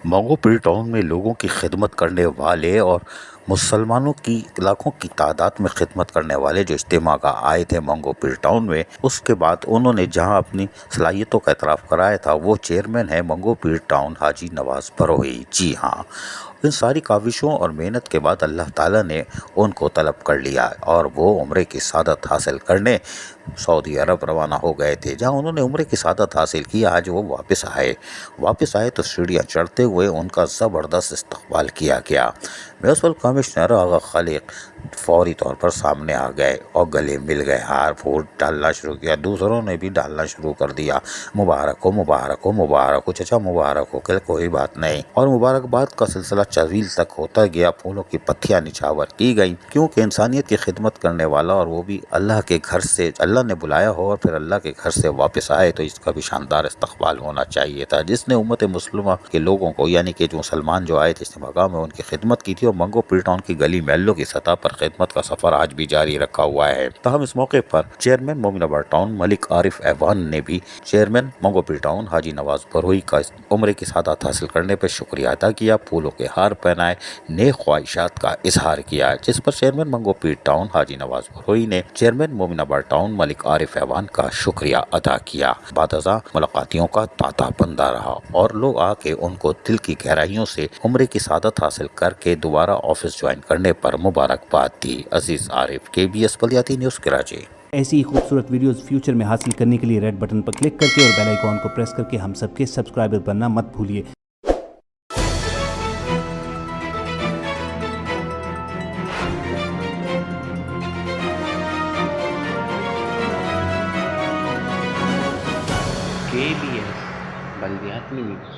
مونگو پری town میں لوگوں کی خدمت کرنے والے اور مسلمانوں کی لاکھوں کی تعداد میں خدمت کرنے والے جو اجتماع کا آئے تھے مونگو پری ٹاؤن میں، اس کے بعد انہوں نے جہاں اپنی صلاحیتوں کا اعتراف کرایا تھا وہ چیئرمین ہے مونگو پری ٹاؤن حاجی نواز بروہی۔ جی ہاں، ان ساری کاوشوں اور محنت کے بعد اللہ تعالیٰ نے ان کو طلب کر لیا اور وہ عمرے کی سعادت حاصل کرنے سعودی عرب روانہ ہو گئے تھے، جہاں انہوں نے عمرے کی سعادت حاصل کی۔ آج وہ واپس آئے تو سیڑھیاں چڑھتے ہوئے ان کا زبردست استقبال کیا گیا۔ میونسپل کمشنر آغا خالق فوری طور پر سامنے آ گئے اور گلے مل گئے، ہار پھول ڈالنا شروع کیا، دوسروں نے بھی ڈالنا شروع کر دیا، مبارک ہو مبارک ہو مبارک ہو چچا مبارک ہو، کہ کوئی بات نہیں۔ اور مبارکباد کا سلسلہ طویل تک ہوتا گیا، پھولوں کی پتیاں نچھاور کی گئیں، کیونکہ انسانیت کی خدمت کرنے والا اور وہ بھی اللہ کے گھر سے اللہ نے بلایا ہو اور پھر اللہ کے گھر سے واپس آئے تو اس کا بھی شاندار استقبال ہونا چاہیے تھا، جس نے امت مسلمہ کے لوگوں کو یعنی کہ جو مسلمان جو آئے تھے اس مقام میں ان کی خدمت کی تھی، اور مونگو پری ٹاؤن کی گلی محلوں کی سطح پر خدمت کا سفر آج بھی جاری رکھا ہوا ہے۔ تاہم اس موقع پر چیئرمین مومن آباد ٹاؤن ملک عارف ایوان نے بھی چیئرمین مونگو پری ٹاؤن حاجی نواز بروہی کا عمرے کی سعادت حاصل کرنے پر شکریہ ادا کیا، پھولوں کے ہار پہنائے، نیک خواہشات کا اظہار کیا، جس پر چیئرمین مونگو پری ٹاؤن حاجی نواز بروہی نے چیئرمین مومن آباد ٹاؤن ملک عارف ایوان کا شکریہ ادا کیا۔ بعد ازاں ملاقاتیوں کا تانتا بندہ رہا اور لوگ آ کے ان کو دل کی گہرائیوں سے عمرے کی سعادت حاصل کر کے دوبارہ آفس جوائن کرنے پر مبارکباد دی۔ عزیز عارف، KBS بلدیاتی نیوز کراچی۔ ایسی ہی خوبصورت ویڈیوز فیوچر میں حاصل کرنے کے لیے ریڈ بٹن پر کلک کر کے اور بیل آئیکن کو پریس کر کے ہم سب کے سبسکرائبر بننا مت بھولیے۔ KBS بلدیاتی نیوز